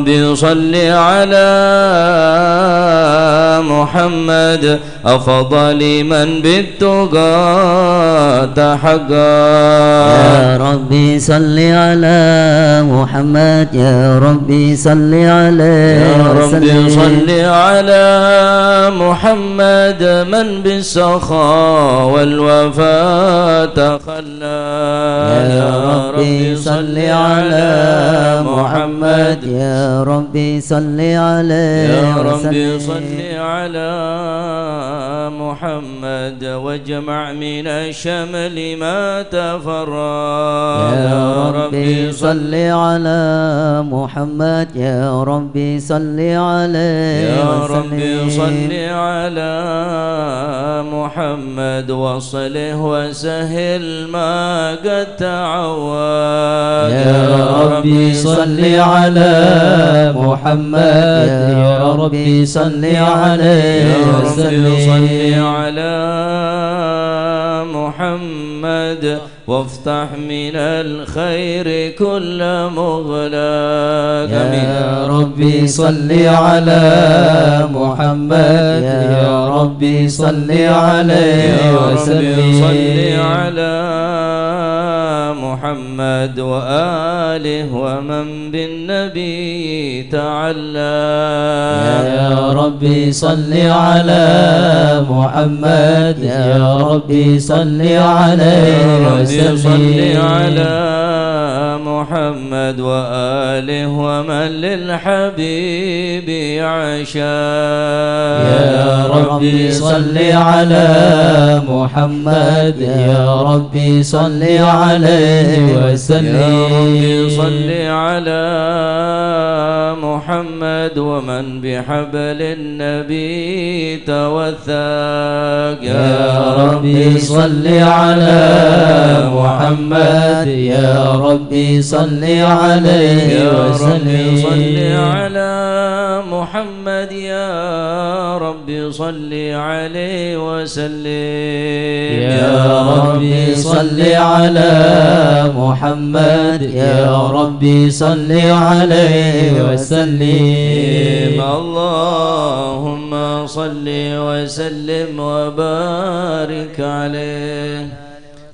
ربي صل على محمد أفضل من بالتقى تحقى. يا ربي صل على محمد يا ربي صل عليه يا ربي صل على محمد من بالسخاء والوفاء تخلى. يا ربي صل على محمد يا ربي صل عليه يا ربي صل على محمد واجمع من الشمل ما تفرق. يا ربي صل على محمد يا ربي صل عليه يا ربي صل على محمد وصله وسهل ما قد تعود. يا ربي صل على محمد يا ربي صل عليه يا ربي صل وسلم. على محمد وافتح من الخير كل مغلاق. يا ربي صل على محمد يا ربي صل عليه وسلم. صل على محمد وآله ومن بالنبي تعلى. يا ربي صل على محمد يا ربي صل عليه وسلم. صل على محمد وآله ومن للحبيب عشا. يا ربي صل على محمد يا ربي صل عليه وسلم. يا ربي صل على محمد ومن بحبل النبي توثق. يا ربي صل على محمد يا ربي صل عليه وسلم. صل على محمد يا ربي صل عليه وسلم. يا ربي صل على محمد يا ربي صل عليه وسلم. اللهم صل وسلم وبارك عليه.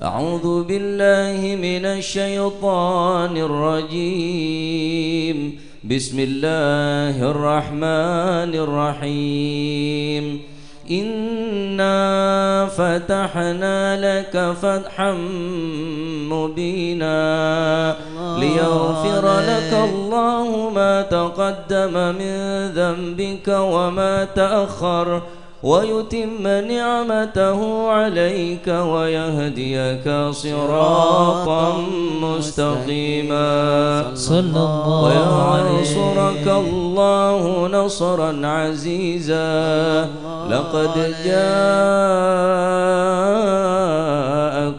أعوذ بالله من الشيطان الرجيم. بسم الله الرحمن الرحيم. إنا فتحنا لك فتحا مبينا ليغفر لك الله ما تقدم من ذنبك وما تأخر ويتم نعمته عليك ويهديك صراطا مستقيما. وينصرك الله نصرا عزيزا. لقد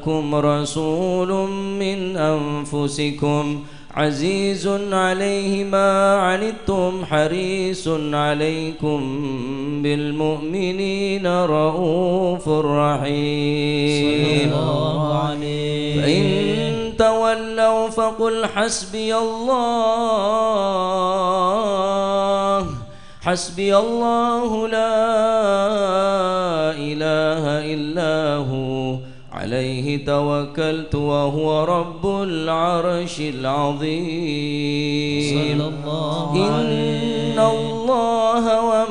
جاءكم رسول من أنفسكم عزيز عليه ما عنتم حريص عليكم بالمؤمنين رؤوف رحيم. فإن تولوا فقل حسبي الله حسبي الله لا إله إلا هو عليه توكلت وهو رب العرش العظيم. إن الله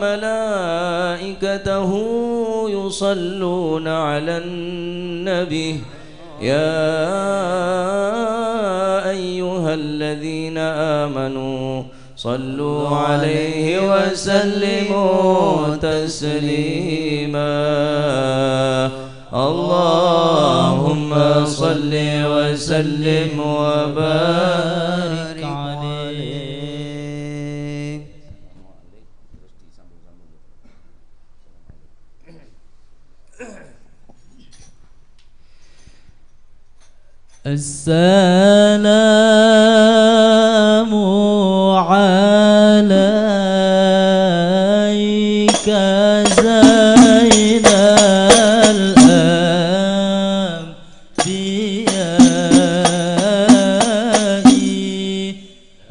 وملائكته يصلون على النبي يا أيها الذين آمنوا صلوا عليه وسلموا تسليما. اللهم صل وسلم وبارك عليه. السلام عليك زين الأنبياء.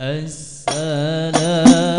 السلام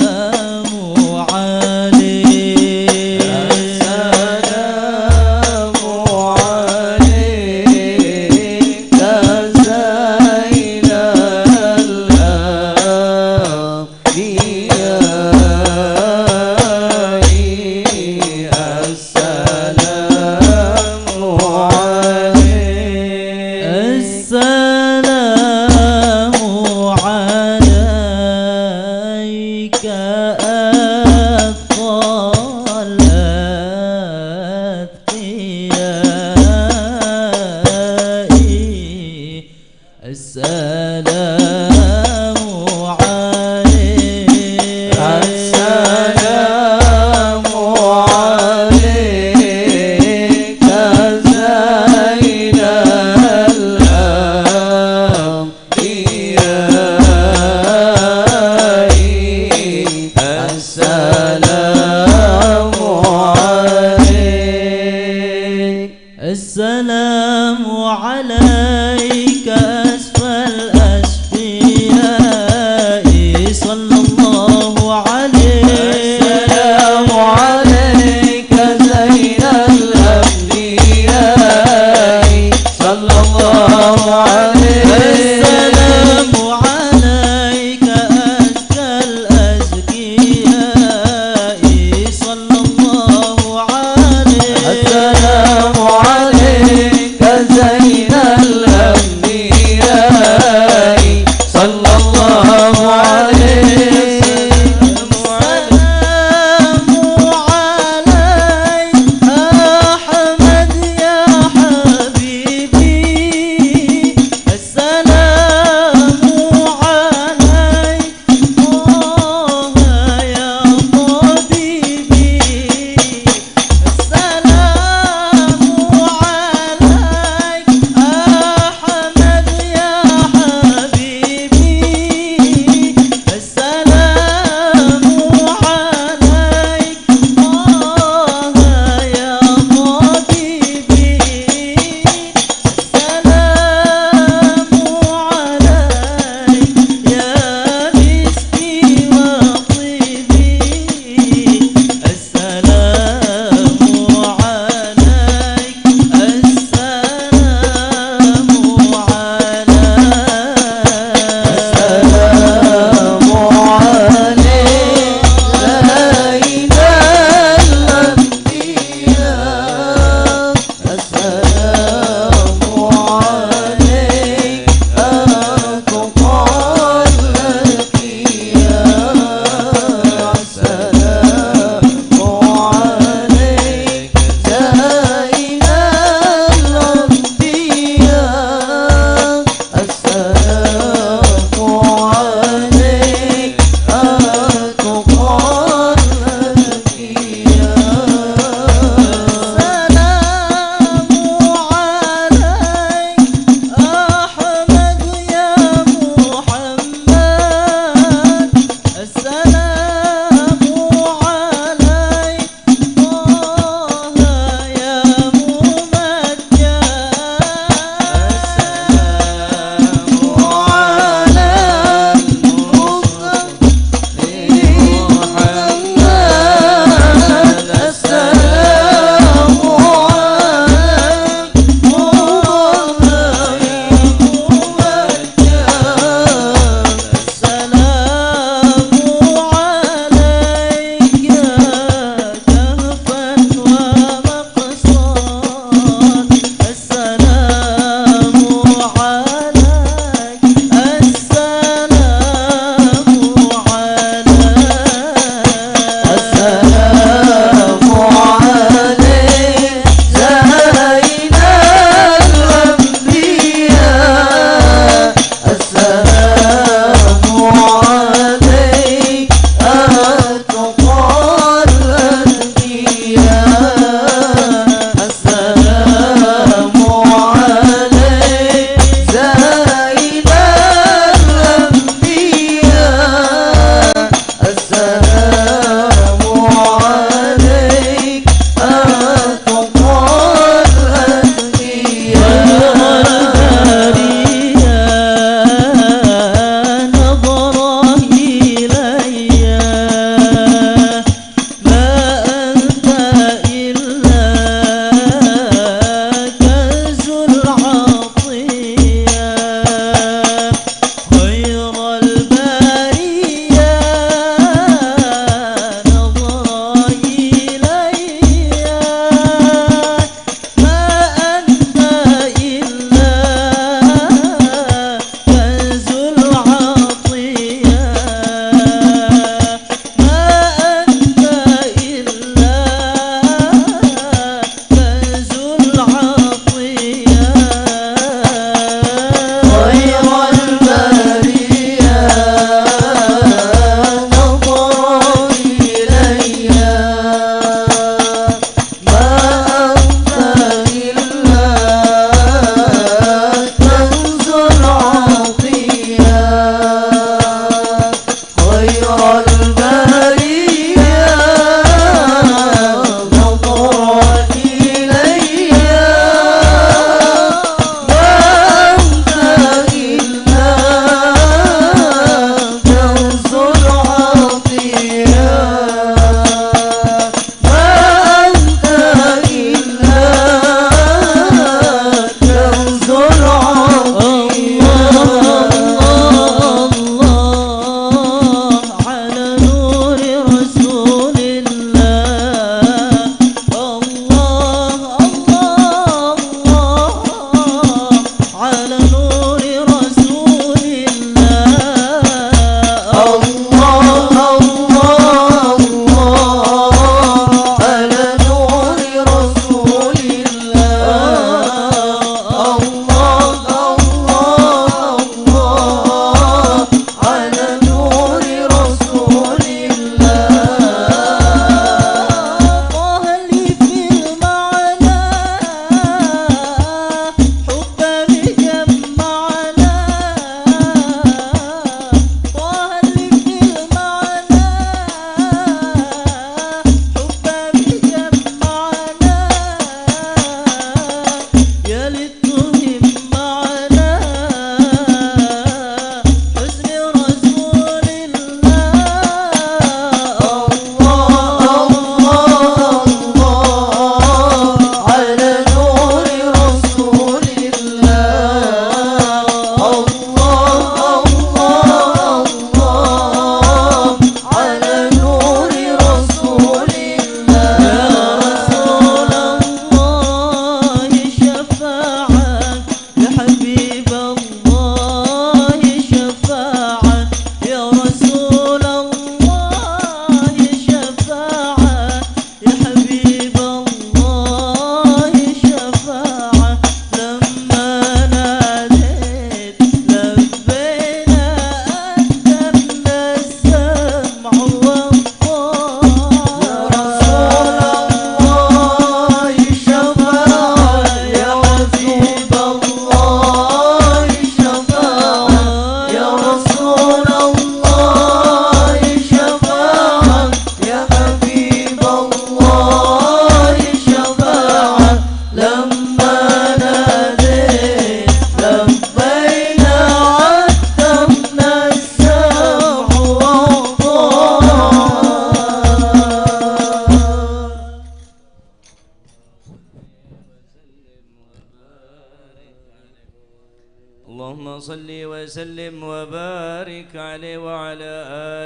اللهم صل وسلم وبارك عليه وعلى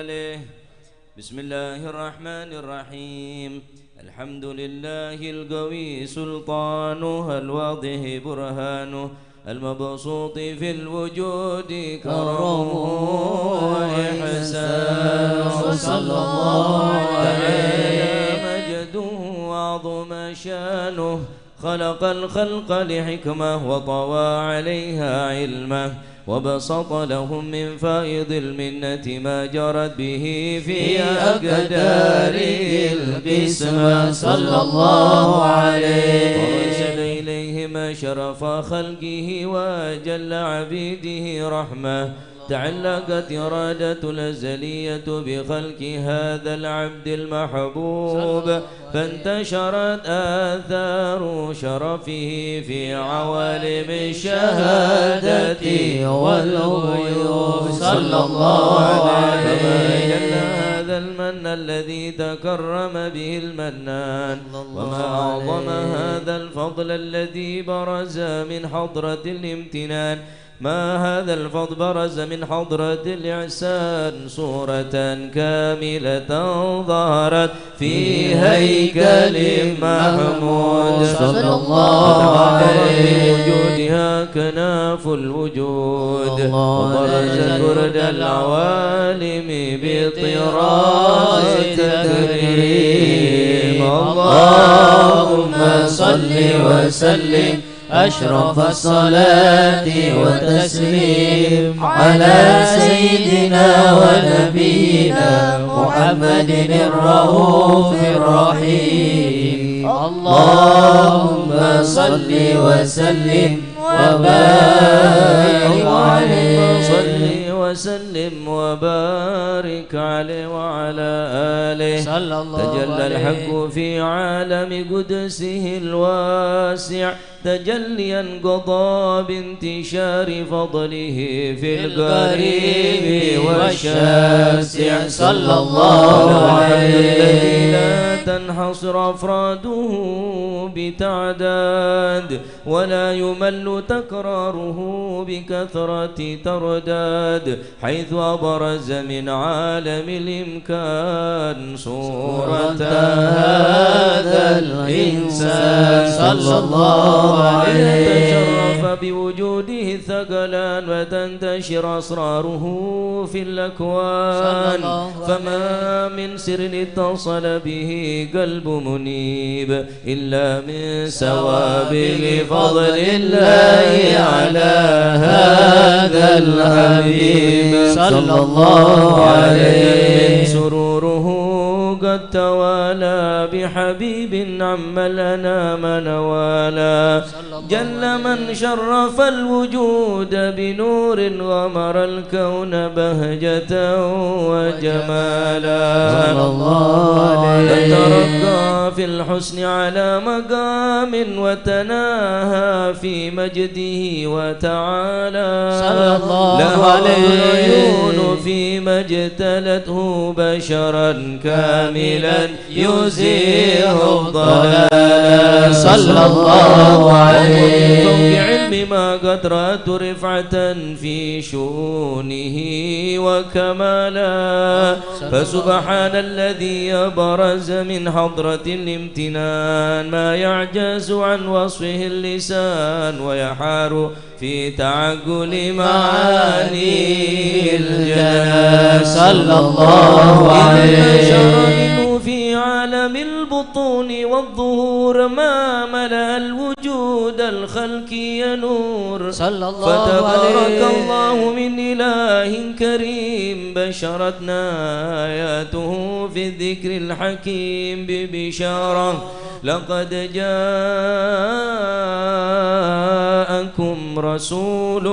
آله. بسم الله الرحمن الرحيم. الحمد لله القوي سلطانه، الواضح برهانه، المبسوط في الوجود كرمه وإحسانه، صلى الله عليه مجده وعظم شانه. خلق الخلق لحكمة وطوى عليها علمه، وبسط لهم من فائض المنة ما جرت به في أقدار القسمة، صلى الله عليه. وأرسل إليهم شرف خلقه وجل عبيده رحمة. تعلقت إرادة الأزلية بخلق هذا العبد المحبوب، فانتشرت آثار شرفه في عوالم الشهادة والغيوب، صلى الله عليه. فما هذا المن الذي تكرم به المنان، وما أعظم هذا الفضل الذي برز من حضرة الامتنان. ما هذا الفضل برز من حضرة الإحسان صورة كاملة ظهرت في هيكل محمود، صلى الله عليه. وجودها كناف الوجود، وبرزت برد العوالم بطراز التكريم. اللهم صل وسلم أشرف الصلاة والتسليم على سيدنا ونبينا محمد الرؤوف الرحيم. اللهم صل وسلم وبارك عليه. وسلم وبارك عليه وعلى آله. صلى الله تجلى عليه. الحق في عالم قدسه الواسع تجليا قضى بانتشار فضله في القريب والشاسع. صلى الله عليه. الذي لا تنحصر أفراده بتعداد ولا يمل تكراره بكثرة ترداد، حيث أبرز من عالم الإمكان صورة هذا الإنسان صلى الله عليه. تشرف بوجوده الثقلان وتنتشر أسراره في الأكوان، فما من سر اتصل به قلب منيب إلا من سوابق فضل الله على هذا الحبيب صلى الله عليه. سروره قد توالى بحبيب عم الأنام نوالا، جل من شرف الوجود بنور غمر الكون بهجة وجمالا. صلى الله عليه. ترقى في الحسن على مقام وتناهى في مجده وتعالى. صلى الله عليه. العيون فيما اجتلته بشرا كاملا يزيغ الضلال. صلى الله عليه. فوق علم ما قد رأت رفعة في شؤونه وكمالا، فسبحان الذي أبرز من حضرة الامتنان ما يعجز عن وصفه اللسان ويحار في تعقل معاني الجنان. صلى الله عليه. في عالم البطون والظهور ما ملأ الوجود الخلق ينور. صلى الله فتبارك الله من إله كريم بشرتنا آياته في الذكر الحكيم ببشارة لقد جاءكم رسول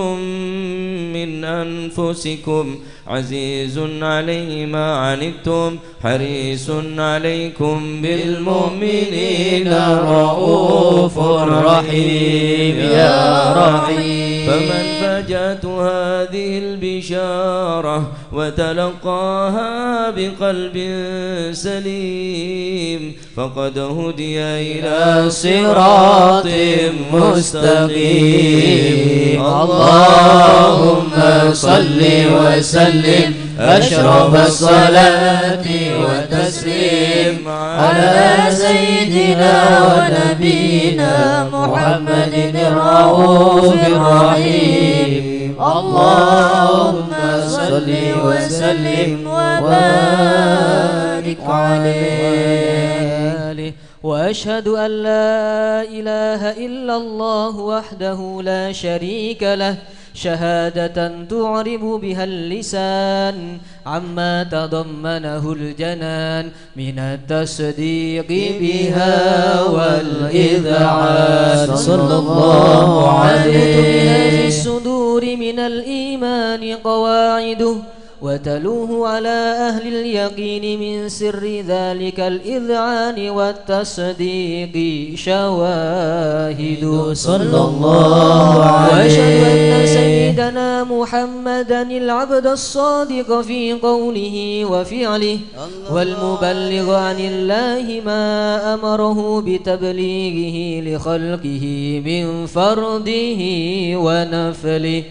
من أنفسكم عزيز عليه ما عنتم حريص عليكم بالمؤمنين رؤوف رحيم يا رحيم. فمن فاجأت هذه البشارة وتلقاها بقلب سليم فقد هدي إلى صراط مستقيم. اللهم صل وسلم أشرف الصلاة والتسليم على سيدنا ونبينا محمد الرؤوف الرحيم. اللهم صل وسلم وبارك عليه. وأشهد أن لا إله إلا الله وحده لا شريك له شهادة تعرب بها اللسان عما تضمنه الجنان من التصديق بها والإذعان. صلى الله عليه. بها في الصدور من الإيمان قواعده وتلوه على أهل اليقين من سر ذلك الإذعان والتصديق شواهد. صلى الله عليه. وأشهد أن سيدنا محمدا العبد الصادق في قوله وفعله والمبلغ عن الله ما أمره بتبليغه لخلقه من فرده ونفله.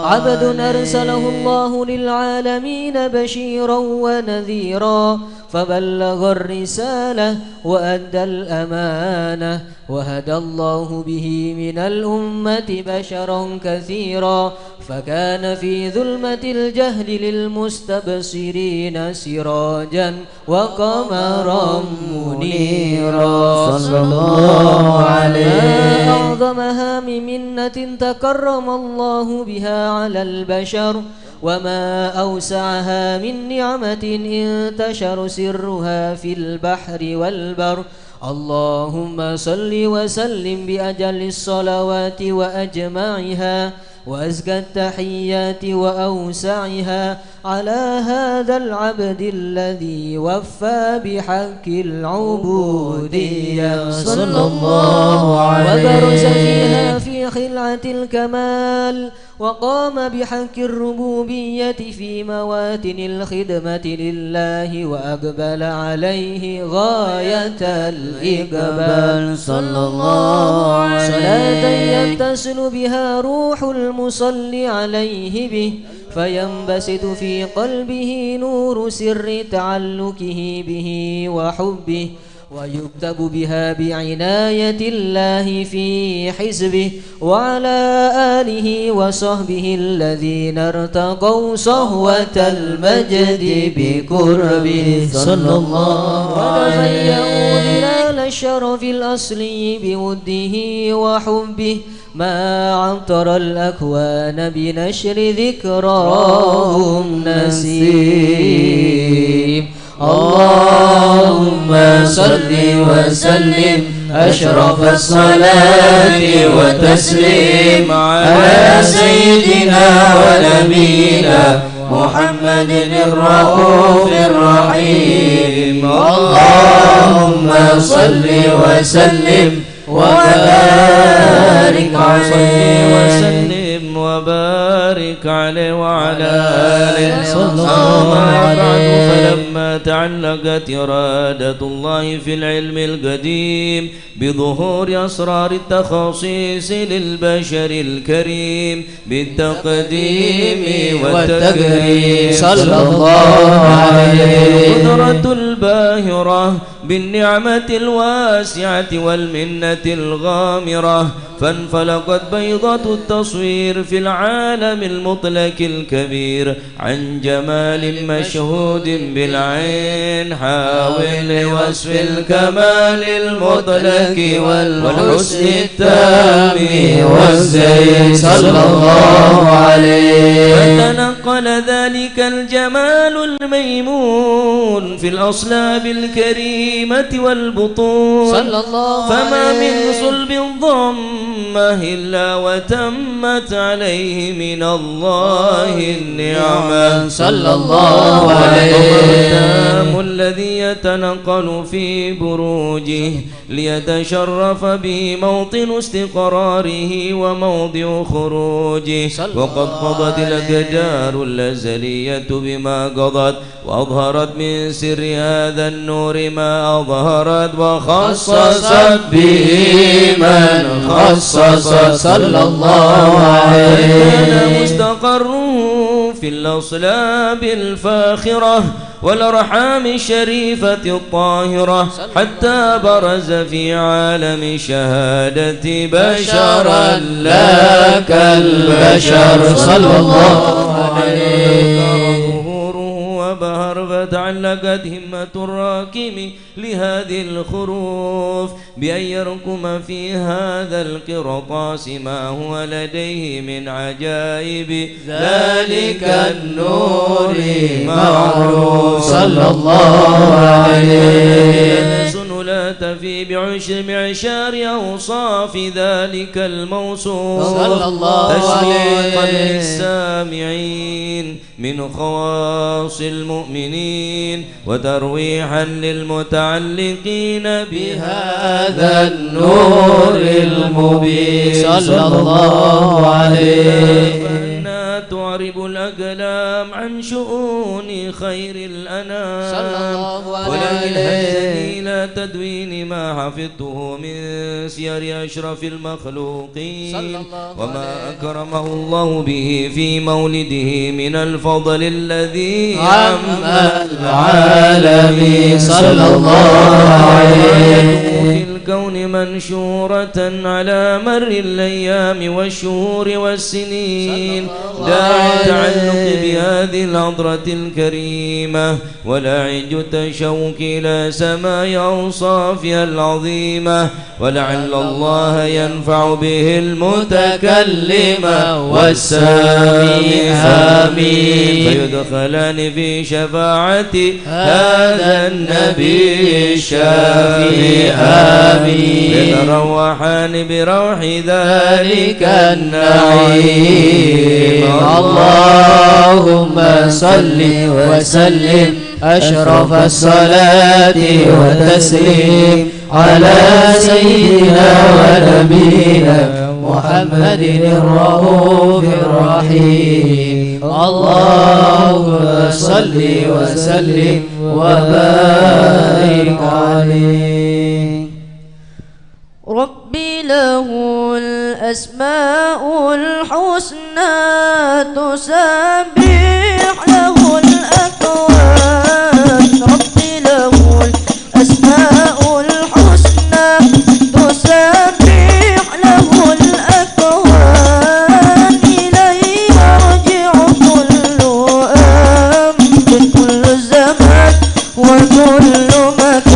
عبد أرسله الله للعالمين بشيرا ونذيرا فبلغ الرسالة وأدى الأمانة وهدى الله به من الأمة بشرا كثيرا فكان في ظلمة الجهل للمستبصرين سراجا وقمرا منيرا. صلى الله عليه. أعظمها من منة تكرم الله بها على البشر وما أوسعها من نعمة انتشر سرها في البحر والبر. اللهم صل وسلم بأجل الصلوات وأجمعها وأزكى التحيات وأوسعها على هذا العبد الذي وفى بحق العبودية صلى الله عليه وبرز فيها في خلعة الكمال وقام بحق الربوبية في مواتن الخدمة لله وأقبل عليه غاية الإقبال صلى الله عليه صلاة يتصل بها روح المصلي عليه به فينبسط في قلبه نور سر تعلقه به وحبه ويكتب بها بعناية الله في حزبه وعلى آله وصحبه الذين ارتقوا صهوة المجد بقربه صلى الله عليه وتفيأوا ظلال الشرف الأصلي بوده وحبه ما عطر الأكوان بنشر ذكراهم نسيم اللهم صل وسلم أشرف الصلاة والتسليم على سيدنا ونبينا محمد الرؤوف الرحيم اللهم صل وسلم وبارك عليه وبارك عليه وعلى آله صلى الله عليه فلما تعلقت إرادة الله في العلم القديم بظهور أسرار التخصيص للبشر الكريم بالتقديم والتكريم صلى الله عليه القدرة الباهرة بالنعمة الواسعة والمنة الغامرة فانفلقت بيضة التصوير في العالم المطلق الكبير عن جمال مشهود بالعين حاول لوصف الكمال المطلق والحسن التام والزين صلى الله عليه فتنقل ذلك الجمال الميمون في الأصلاب الكريمة والبطون صلى الله فما من عليه صلب ضمه إلا وتمت عليه من الله النعمة صلى الله عليه التام الذي يتنقل في بروجه ليتشرف به موطن استقراره وموضع خروجه وقد قضت الأقدار الأزلية بما قضت وأظهرت من سر هذا النور ما أظهرت وخصصت به من خصص صلى الله عليه كان مستقره في الأصلاب الفاخرة والأرحام الشريفة الطاهرة حتى برز في عالم شهادة بشرا لا كالبشر صلى الله عليه وبهر فتعلقت همة الراكم لهذه الخروف بأن يركم في هذا القرطاس ما هو لديه من عجائب ذلك النور معروف صلى الله عليه لا تفي بعشر معشار أوصاف ذلك الموصوف صلى الله تشريقا عليه للسامعين من خواص المؤمنين وترويحا للمتعلقين بهذا النور المبين صلى الله عليه تعرب الأقلام عن شؤون خير الأنام صلى الله عليه ولكن هزني إلى تدوين ما حفظته من سير أشرف المخلوقين صلى الله وما عليه أكرمه الله به في مولده من الفضل الذي عم العالمين صلى الله عليه في الكون منشورة على مر الأيام والشهور والسنين داعي التعلق بهذه الحضرة الكريمة ولا عج التشوق إلى سماء أوصافها العظيمة ولعل الله ينفع به المتكلم والسامع آمين فيدخلان في شفاعة هذا النبي الشافي يتروحان بروح ذلك النعيم. اللهم صل وسلم أشرف الصلاة والتسليم على سيدنا ونبينا محمد الرؤوف الرحيم. اللهم صل وسلم وبارك عليه. ربي له الأسماء الحسنى تسبح له الأكوان. ربي له الأسماء الحسنى تسبح له الأكوان. إليه يرجع كل أمر من كل زمان وكل مكان.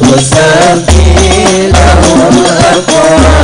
وسبح له الأكوان.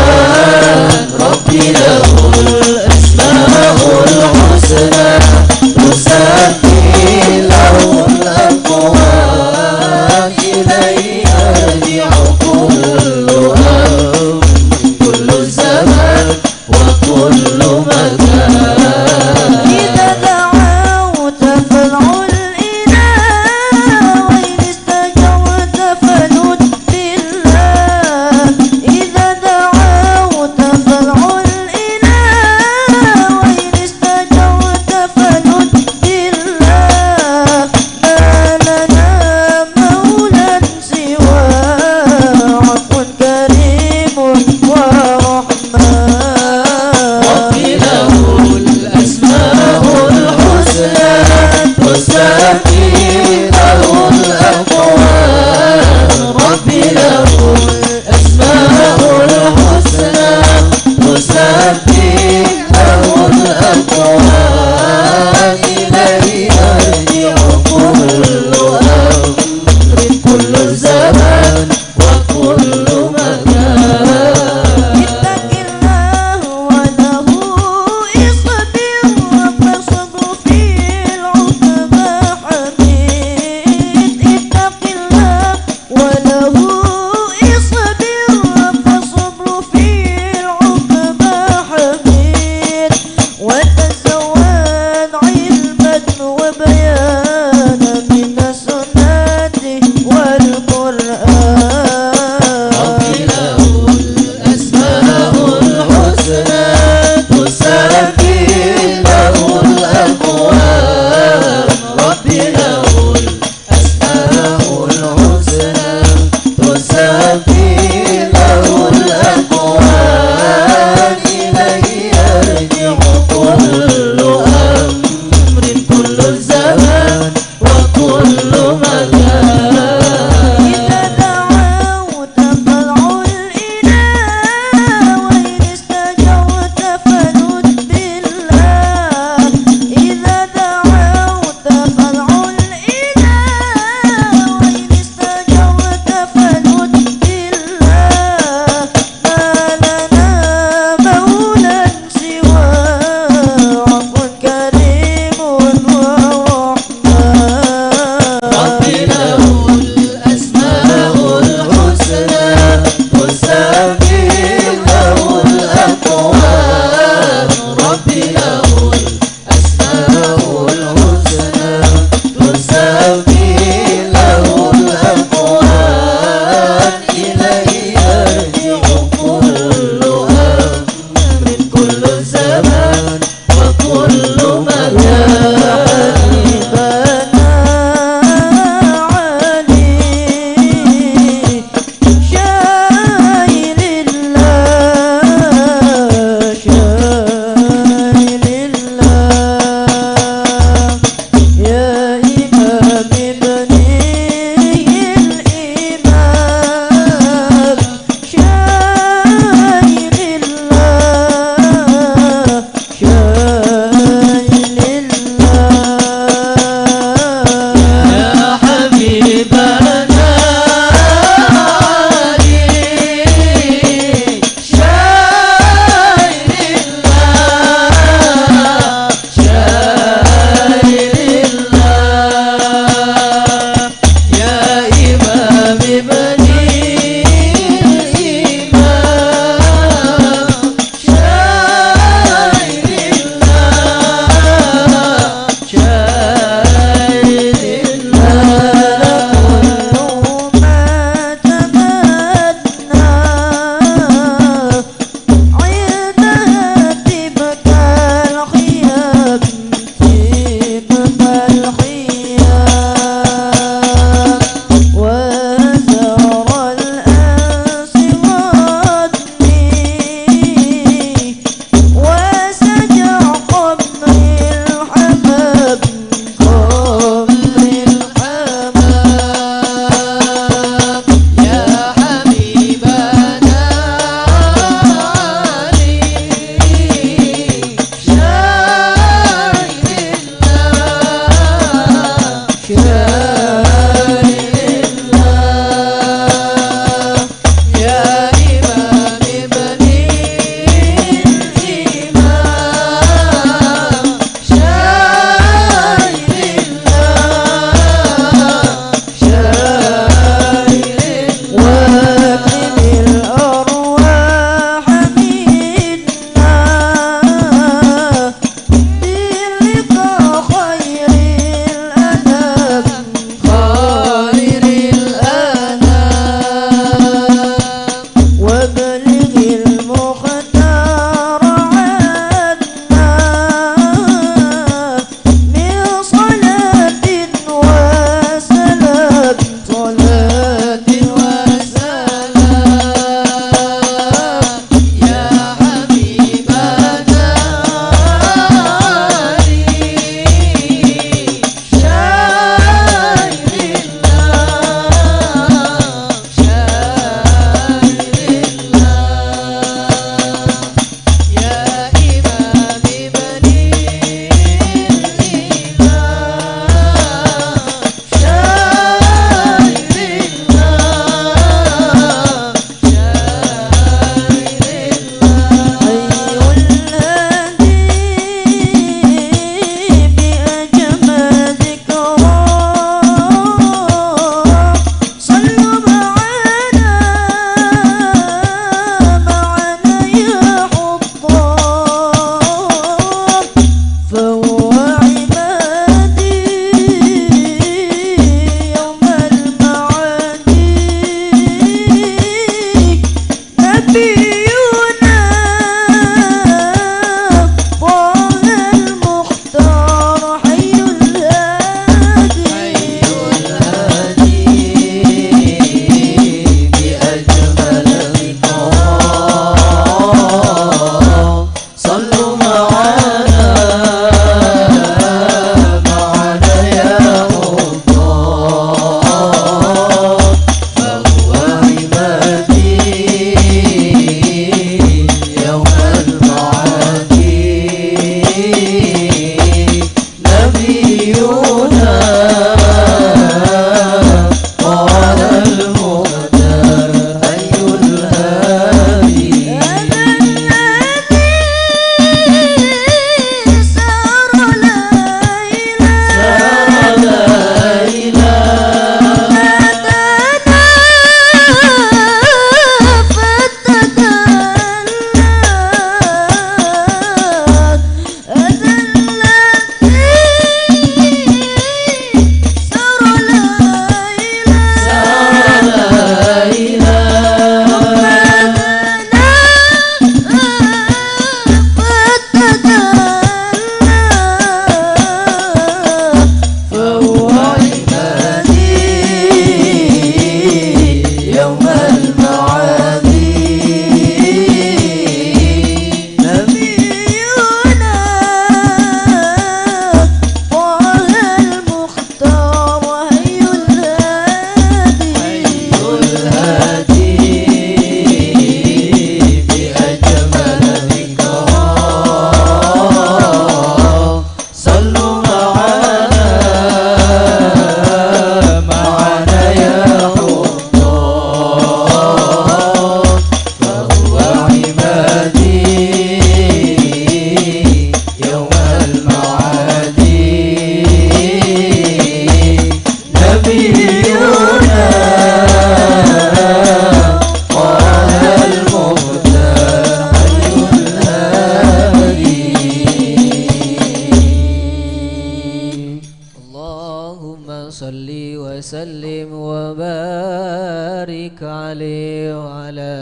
صل وسلم وبارك عليه وعلى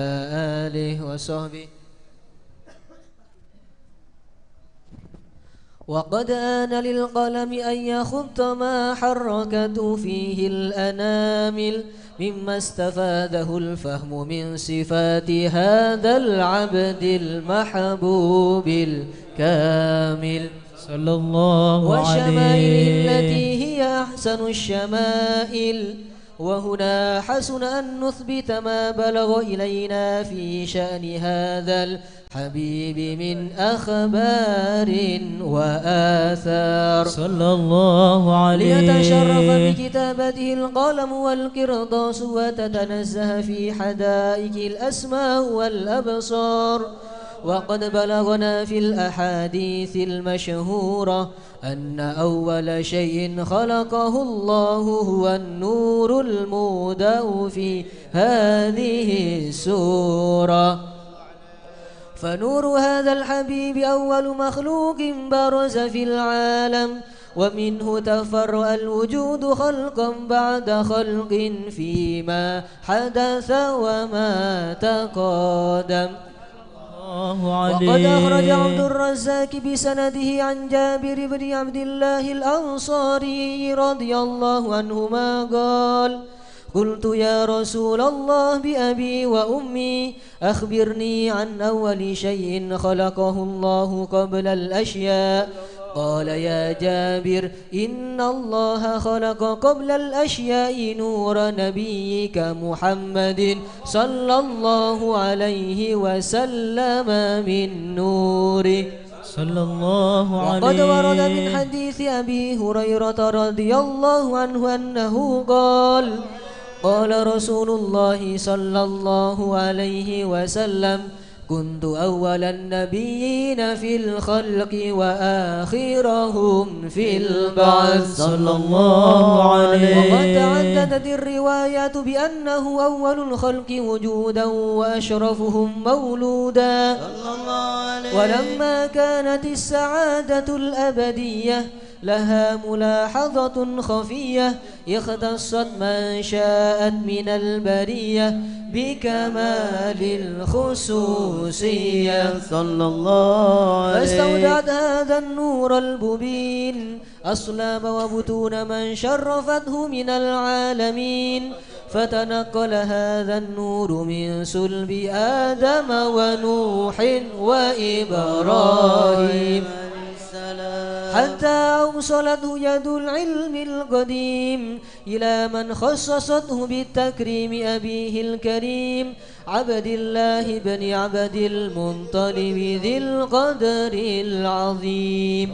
آله وصحبه. وقد آن للقلم أن يخط ما حركته فيه الأنامل مما استفاده الفهم من صفات هذا العبد المحبوب الكامل صلى الله والشمائل عليه. التي هي أحسن الشمائل. وهنا حسن أن نثبت ما بلغ إلينا في شأن هذا الحبيب من أخبار وآثار صلى الله عليه. ليتشرف بكتابته القلم والقرطاس وتتنزه في حدائق الأسماء والأبصار. وقد بلغنا في الأحاديث المشهورة أن أول شيء خلقه الله هو النور المودع في هذه السورة. فنور هذا الحبيب أول مخلوق برز في العالم، ومنه تفرع الوجود خلقا بعد خلق فيما حدث وما تقادم. وقد أخرج عبد الرزاق بسنده عن جابر بن عبد الله الأنصاري رضي الله عنهما قال: قلت يا رسول الله بأبي وأمي أخبرني عن أول شيء خلقه الله قبل الأشياء. قال يا جابر: إن الله خلق قبل الأشياء نور نبيك محمد صلى الله عليه وسلم من نوره صلى الله عليه. وقد ورد من حديث أبي هريرة رضي الله عنه أنه قال: قال رسول الله صلى الله عليه وسلم: كنت أول النبيين في الخلق وآخرهم في البعث صلى الله عليه. وقد تعددت الروايات بأنه أول الخلق وجودا وأشرفهم مولودا. ولما كانت السعادة الأبدية لها ملاحظة خفية اختصت من شاءت من البرية بكمال الخصوصية صلى الله عليه. فاستودعت هذا النور المبين أصلاب وبطون من شرفته من العالمين، فتنقل هذا النور من صلب آدم ونوح وإبراهيم حتى أوصلته يد العلم القديم إلى من خصصته بالتكريم أبيه الكريم عبد الله بن عبد المطلب ذي القدر العظيم،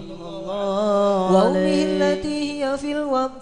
وأمه التي هي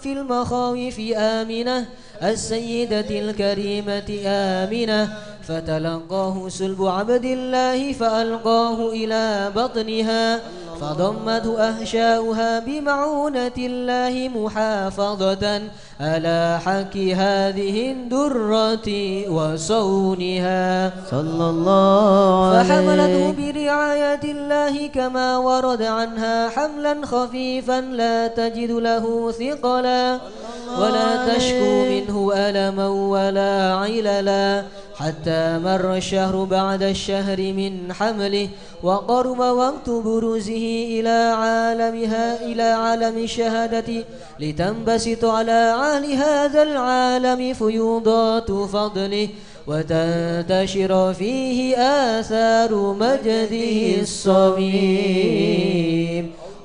في المخاوف آمنة السيدة الكريمة آمنة، فتلقاه سلب عبد الله فألقاه إلى بطنها فضمته أهشاؤها بمعونة الله محافظة على حك هذه الدرة وصونها صلى الله عليه. فحملته برعاية الله كما ورد عنها حملا خفيفا لا تجد له ثقلا ولا تشكو منه ألما ولا عللا، حتى مر الشهر بعد الشهر من حمله وقرب وقت بروزه إلى عالم الشهادة لتنبسط على أهل هذا العالم فيوضات فضله وتنتشر فيه آثار مجده الصميم.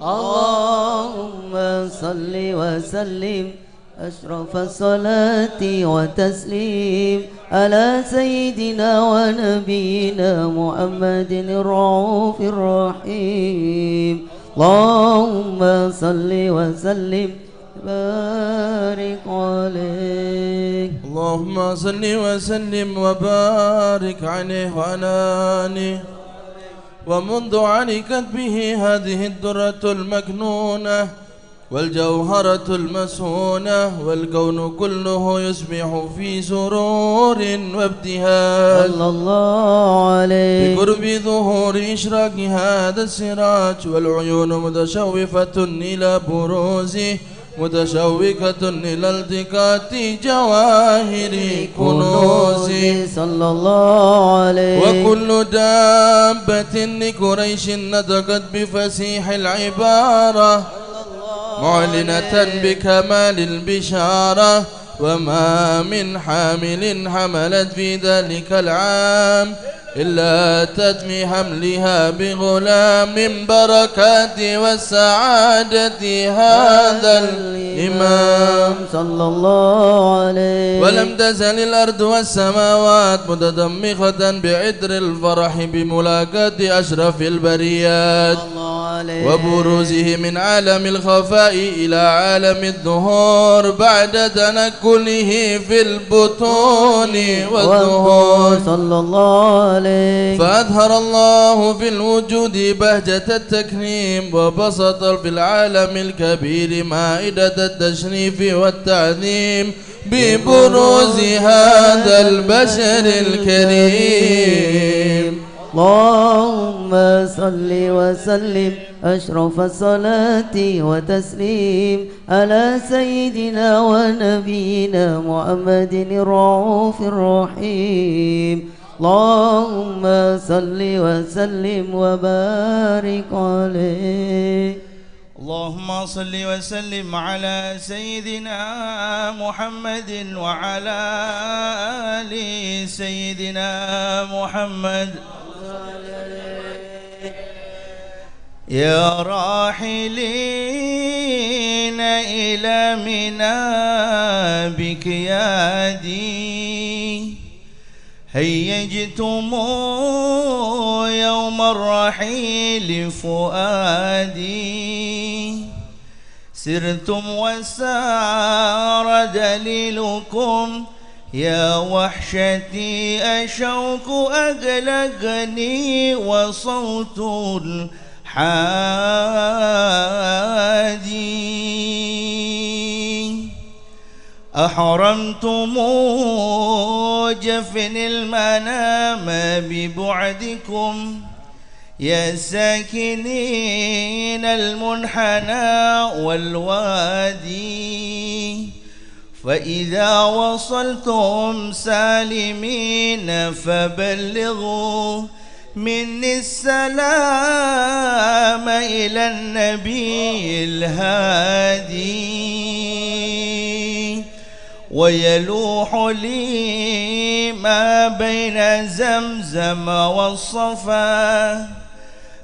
اللهم صل وسلم أشرف الصلاة وتسليم على سيدنا ونبينا محمد الرؤوف الرحيم. اللهم صل وسلم بارك عليه. اللهم صل وسلم وبارك عليه وعلى آله. ومنذ علقت به هذه الدرة المكنونة والجوهرة المسهونة والكون كله يسبح في سرور وابتهاج صلى الله عليه. بقرب ظهور إشراق هذا السراج والعيون متشوفة إلى بروزه متشوقة إلى التقاط جواهر كنوزه صلى الله عليه. وكل دابة لقريش نطقت بفصيح العبارة معلنة بكمال البشارة، وما من حامل حملت في ذلك العام إلا تتمي حملها بغلام من بركات والسعادة هذا الإمام صلى الله عليه. ولم تزل الأرض والسماوات متضمخة بعطر الفرح بملاقاة أشرف البريات وبروزه من عالم الخفاء إلى عالم الظهور بعد تنقله في البطون والظهور صلى الله عليه. فأظهر الله في الوجود بهجة التكريم وبسط في العالم الكبير مائدة التشريف والتعظيم ببروز هذا البشر الكريم. اللهم صل وسلم أشرف الصلاة وتسليم على سيدنا ونبينا محمد الرؤوف الرحيم. اللهم صل وسلم وبارك عليه. اللهم صل وسلم على سيدنا محمد وعلى آل سيدنا محمد. يا راحلين إلى منى بكيادي هيجتم يوم الرحيل فؤادي سرتم وسار دليلكم يا وحشتي أشوق أقلقني وصوت الحادي أحرمتم جفن المنام ببعدكم يا ساكنين المنحنى والوادي فإذا وصلتم سالمين فبلغوا مني السلام إلى النبي الهادي ويلوح لي ما بين زمزم والصفا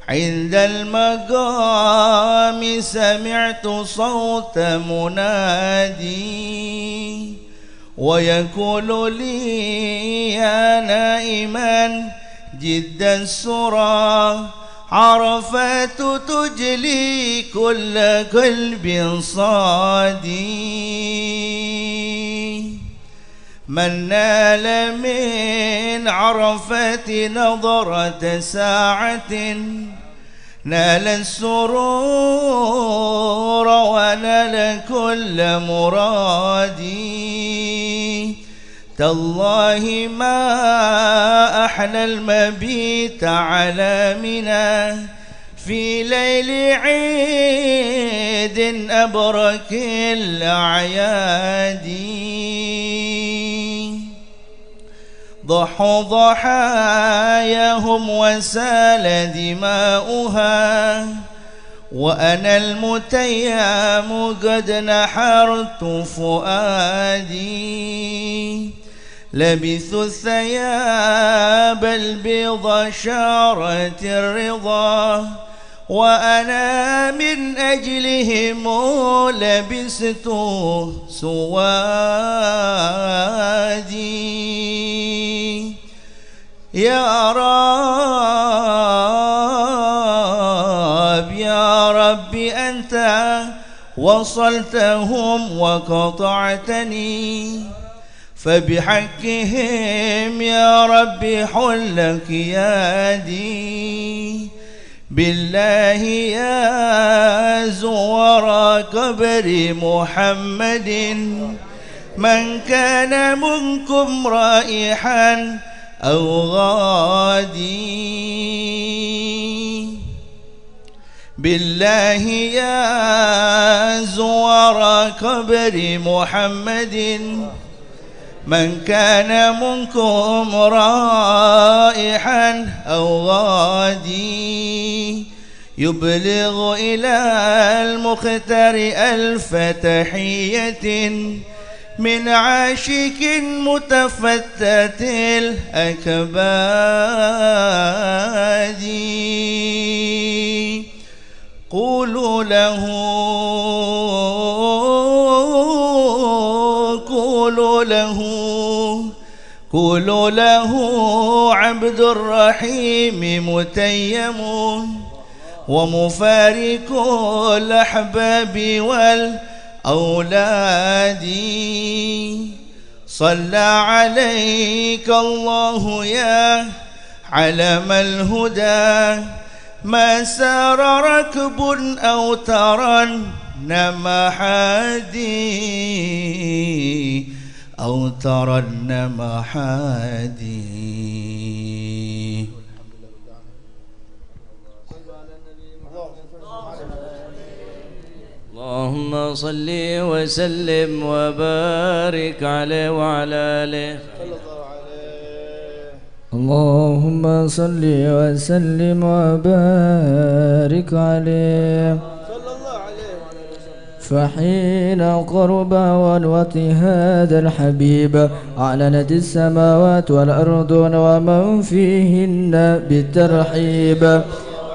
عند المقام سمعت صوت منادي ويقول لي يا نائما جد السرى عرفات تجلي كل قلب صادي من نال من عرفات نظرة ساعة نال السرور ونال كل مرادي تالله ما أحلى المبيت على منى في ليل عيد أبرك الأعياد ضحوا ضحاياهم وسال دماؤها وأنا المتيام قد نحرت فؤادي لبثوا الثياب البيض شارت الرضا وأنا من أجلهم لبست سوادي يا رب أنت وصلتهم وقطعتني فبحقهم يا رب حلك يدي بالله يا زوار قبر محمد من كان منكم رائحا أو غادي بالله يا زوار قبر محمد من كان منكم رائحا أو غادي يبلغ إلى المختار ألف تحية من عاشق متفتت الأكباد قولوا له قولوا له عبد الرحيم متيم ومفارق الأحباب والأولاد صلى عليك الله يا علم الهدى ما سار ركب أو ترنم حادي أو ترنم حادي. اللهم صل وسلم وبارك عليه وعلى آله. اللهم صل وسلم وبارك عليه. فحين قرب ونوة هذا الحبيب أعلنت السماوات والأرض ومن فيهن بالترحيب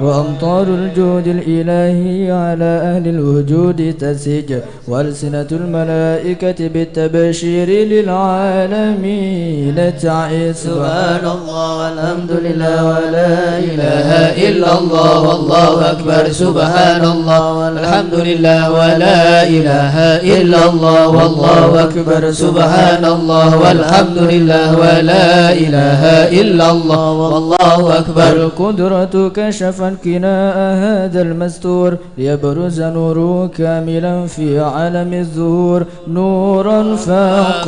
وأمطار الجود الإلهي على أهل الوجود تسج وألسنة الملائكة بالتبشير للعالمين تعيس. سبحان الله والحمد لله ولا إله إلا الله والله أكبر. سبحان الله والحمد لله ولا إله إلا الله والله أكبر. سبحان الله والحمد لله ولا إله إلا الله والله أكبر. القدرة كشفت كناء هذا المستور ليبرز نوره كاملا في عالم الظهور نورا فاق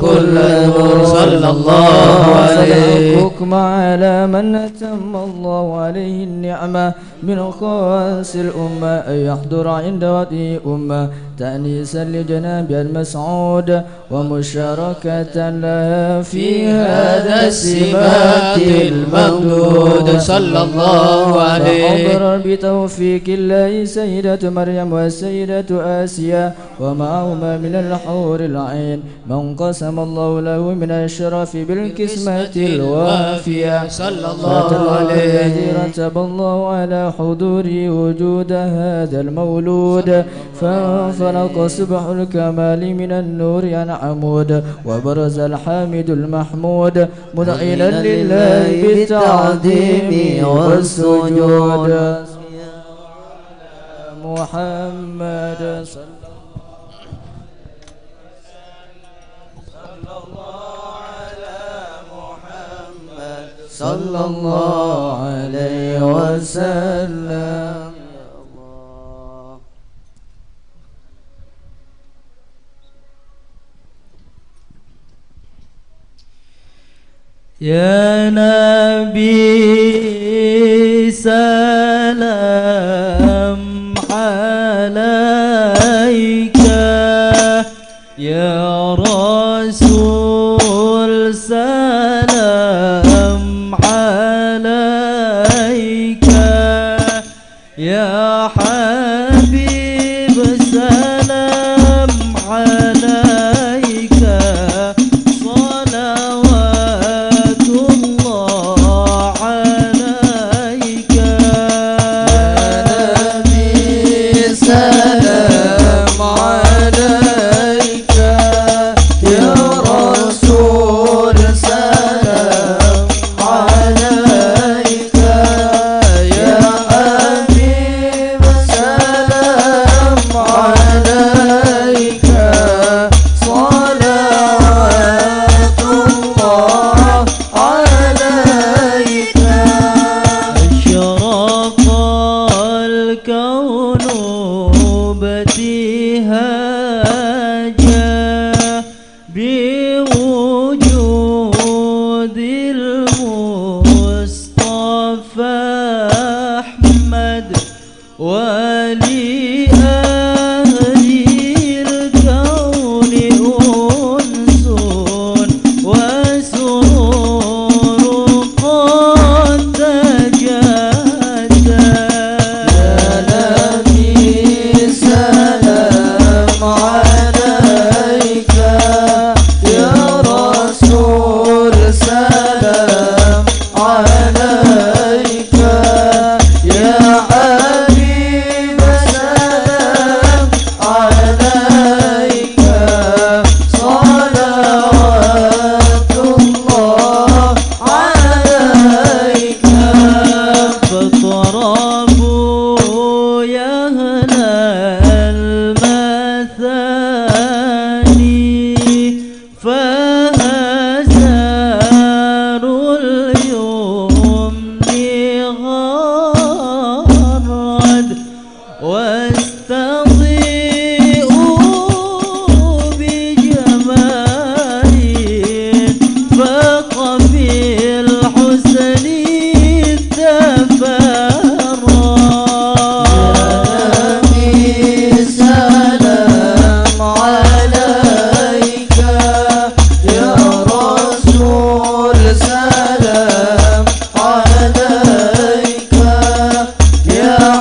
كل نور. صلى الله عليه. حكم على من أتم الله عليه النعمة من خواص الأمة أن يحضر عند وطئ أمة تأنيسا لجناب المسعود ومشاركة لها في هذا السبات الممدود. صلى الله عليه. وحضر بتوفيق الله سيدة مريم والسيدة آسيا ومعهما من الحور العين من قسم الله له من الشرف بالكسمة الوافية. صلى الله عليه. رتب الله على حضور وجود هذا المولود فانفلق سبح الكمال من النور عن عمود وبرز الحامد المحمود مذعنا لله بالتعظيم والسجود. محمد صلى الله عليه وسلم. يا نبي سلام عليك يا رسول سلام عليك يا حبيب سلام عليك صلوات الله عليك يا نبي سلام عليك يا رسول سلام عليك يا حبيب سلام عليك صلوات الله عليك. أشرق الكون بابتهاجا بوجود المصطفى أحمد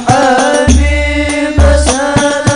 حبيب سلام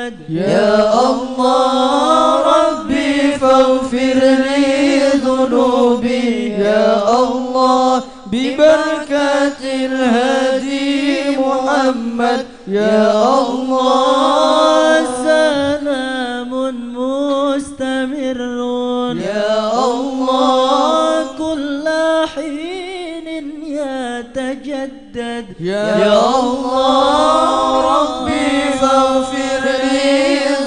محمد يا الله ربي فاغفر لي ذنوبي يا الله ببركة الهادي محمد يا الله سلام مستمر يا الله كل حين يتجدد يا الله ربي فاغفر لي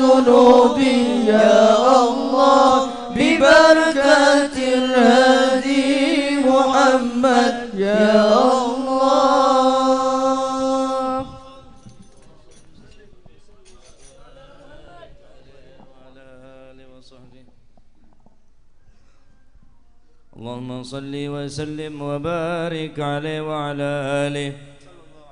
ذنوبي يا الله ببركة الهادي محمد يا الله. اللهم صل وسلم وبارك عليه وعلى آله.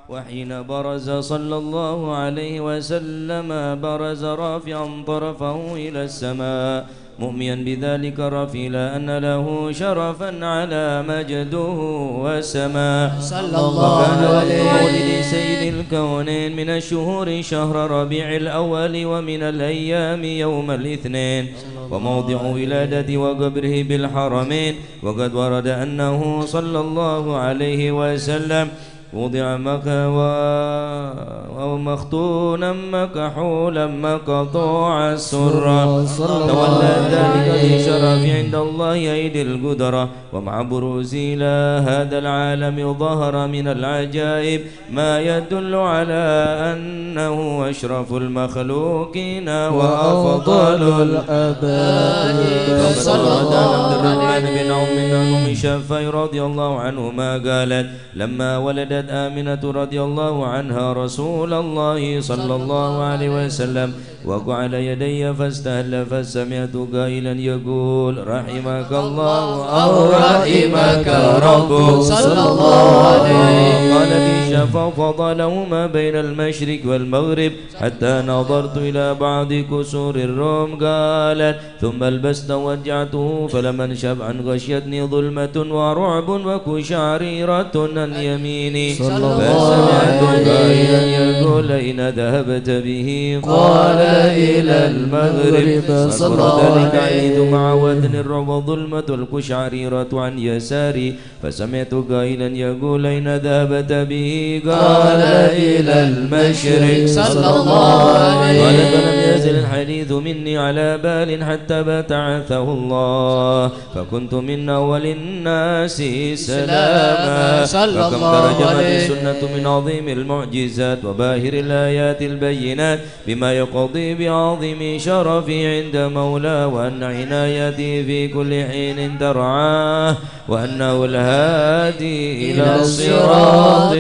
وحين برز صلى الله عليه وسلم برز رافعا طرفه إلى السماء مؤميا بذلك رفيلا أن له شرفا على مجده وسماء صلى الله عليه مولد سيد الكونين من الشهور شهر ربيع الأول ومن الأيام يوم الاثنين وموضع ولادة وقبره بالحرمين. وقد ورد أنه صلى الله عليه وسلم وضع ومختونا مكحولا مقطوع السرة تولى ذلك بشرف عند الله أيدي القدرة. ومع بروز إلى هذا العالم ظهر من العجائب ما يدل على أنه أشرف المخلوقين وأفضل الآباء. صلى الله عبد الرحمن بن عوف بن أم شافعي رضي الله عنهما قالت لما ولدت آمنة رضي الله عنها رسول الله صلى الله عليه وسلم وقع على يدي فاستهل فسمعت قائلا يقول رحمك الله أو رحمك ربك صلى الله عليه. قال في شفا فضلهما بين المشرق والمغرب حتى نظرت إلى بعض كسور الروم. قالت ثم البست وجعته فلما انشب عن غشيتني ظلمة ورعب وكشعريرة عن يميني فسمعت قائلا يقول أين ذهبت به؟ قال إلى المغرب. فصار ذلك عيد مع وذن الرعب ظلمة الكشعريرة عن يساري فسمعت قائلا يقول أين ذهبت به؟ قال إلى المشرق. صلى الله عليه. قال فلم يزل الحديث مني على بال حتى بعثه الله فكنت من أول الناس سلاما. فكم ترجمت السنة من عظيم المعجزات وباهر الآيات البينات بما يقضي بعظيم شرفي عند مولاه وأن عنايتي في كل حين ترعاه وأنه الهادي إلى الصراط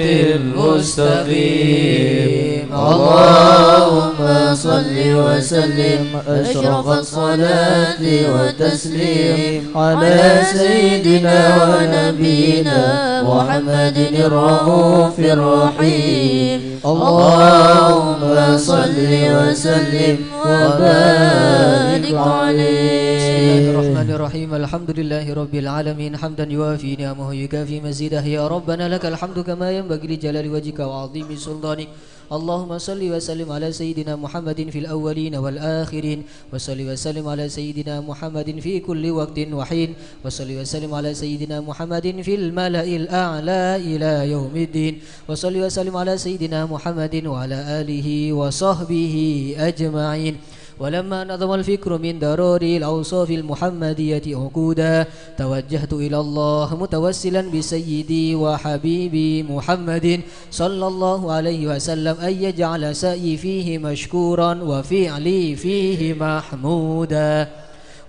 المستقيم. اللهم صل وسلم أشرف الصلاة والتسليم على سيدنا ونبينا محمد الرؤوف الرحيم. اللهم صل وسلم وبارك عليه. بسم الله الرحمن الرحيم الحمد لله رب العالمين حمدا يوافي نعمه يكافي مزيده. يا ربنا لك الحمد كما ينبغي لجلال وجهك وعظيم سلطانك. اللهم صل وسلم على سيدنا محمد في الأولين والآخرين وصل وسلم على سيدنا محمد في كل وقت وحين وصل وسلم على سيدنا محمد في الملأ الأعلى إلى يوم الدين وصل وسلم على سيدنا محمد وعلى آله وصحبه أجمعين. ولما نظم الفكر من ضروري الأوصاف المحمدية عقودا توجهت إلى الله متوسلا بسيدي وحبيبي محمد صلى الله عليه وسلم أن يجعل سعي فيه مشكورا وفعلي فيه محمودا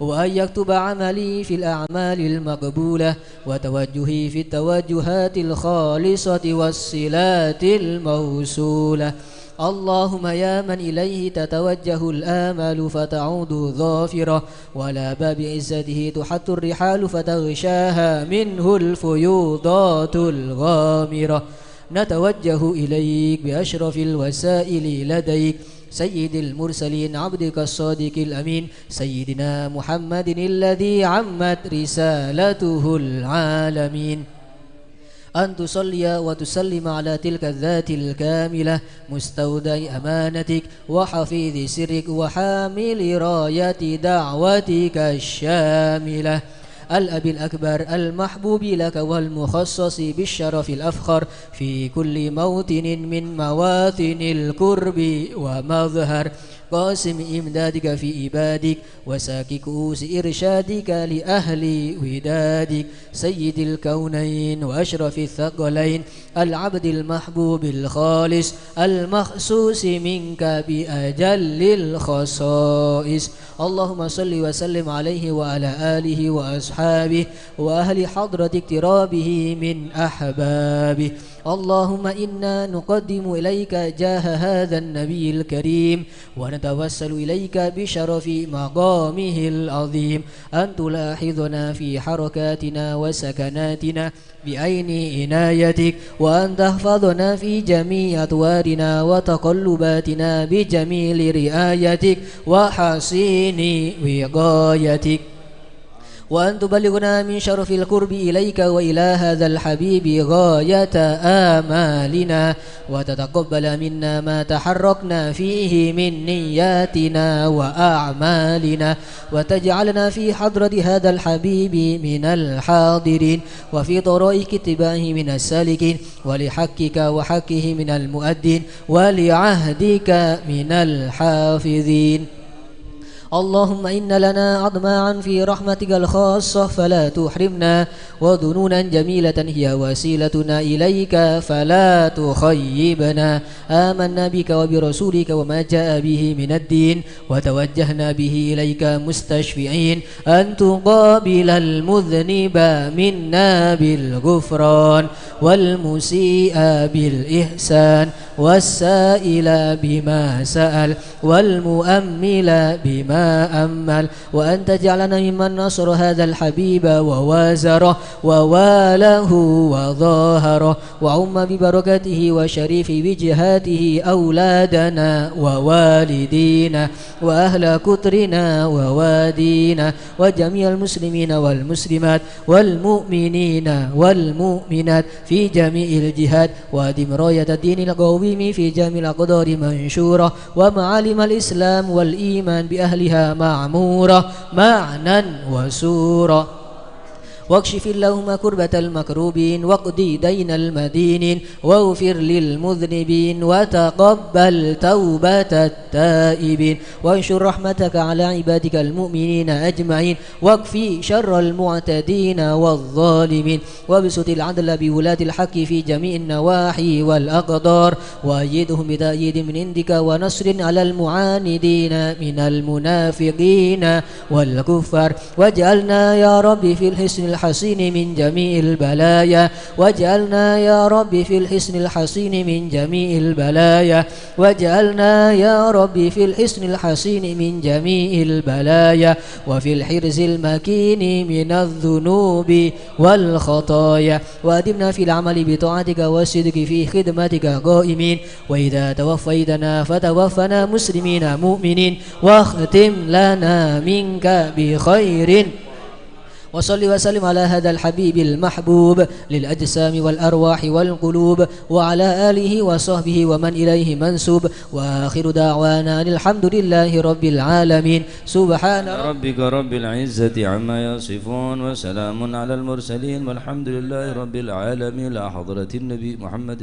وأن يكتب عملي في الأعمال المقبولة وتوجهي في التوجهات الخالصة والصلات الموصولة. اللهم يا من إليه تتوجه الآمال فتعود ظافرة ولا باب عزته تحت الرحال فتغشاها منه الفيوضات الغامرة نتوجه إليك بأشرف الوسائل لديك سيد المرسلين عبدك الصادق الأمين سيدنا محمد الذي عمت رسالته العالمين. أن تصلي وتسلم على تلك الذات الكاملة مستودع أمانتك وحفيظ سرك وحامل راية دعوتك الشاملة الأب الأكبر المحبوب لك والمخصص بالشرف الأفخر في كل موطن من مواطن القرب ومظهر قاسم إمدادك في عبادك وساك كؤوس إرشادك لأهل ودادك سيد الكونين وأشرف الثقلين العبد المحبوب الخالص المخصوص منك بأجل الخصائص اللهم صل وسلم عليه وعلى آله وأصحابه وأهل حضرة اقترابه من أحبابه اللهم إنا نقدم إليك جاه هذا النبي الكريم ونتوسل إليك بشرف مقامه العظيم أن تلاحظنا في حركاتنا وسكناتنا بعين عنايتك وأن تحفظنا في جميع أطوارنا وتقلباتنا بجميل رعايتك وحسين وقايتك وأن تبلغنا من شرف القرب إليك وإلى هذا الحبيب غاية آمالنا وتتقبل منا ما تحركنا فيه من نياتنا وأعمالنا وتجعلنا في حضرة هذا الحبيب من الحاضرين وفي طرائق اتباعه من السالكين ولحقك وحقه من المؤدين ولعهدك من الحافظين اللهم إن لنا أطماعا في رحمتك الخاصة فلا تحرمنا وظنونا جميلة هي وسيلتنا إليك فلا تخيبنا آمنا بك وبرسولك وما جاء به من الدين وتوجهنا به إليك مستشفعين أن تقابل المذنب منا بالغفران والمسيء بالإحسان والسائل بما سأل والمؤمل بما أمل وأن تجعلنا ممن نصر هذا الحبيب ووازره وواله وظاهره وعم ببركته وشريف وجهاته أولادنا ووالدينا وأهل كترنا ووادينا وجميع المسلمين والمسلمات والمؤمنين والمؤمنات في جميع الجهات وأدم راية الدين القويم في جميع الأقدار منشورة ومعالم الإسلام والإيمان بأهلها معمورة معنى وسورة واكشف اللهم كربة المكروبين واقضي دين المدينين واغفر للمذنبين وتقبل توبة التائبين وانشر رحمتك على عبادك المؤمنين أجمعين واكفي شر المعتدين والظالمين وابسط العدل بولاة الحق في جميع النواحي والأقدار وأيدهم بتأييد من عندك ونصر على المعاندين من المنافقين والكفار واجعلنا يا رب في الحسن الحصين من جميع البلايا واجعلنا يا رب في الحسن الحصين من جميع البلايا واجعلنا يا رب في الحسن الحصين من جميع البلايا وفي الحرز المكين من الذنوب والخطايا وأدمنا في العمل بطاعتك والصدق في خدمتك قائمين وإذا توفيتنا فتوفنا مسلمين مؤمنين واختم لنا منك بخير وصل وسلم على هذا الحبيب المحبوب للأجسام والأرواح والقلوب وعلى آله وصحبه ومن إليه منسوب وآخر دعوانا الحمد لله رب العالمين سبحان ربك رب العزة عما يصفون وسلام على المرسلين والحمد لله رب العالمين. إلى حضرة النبي محمد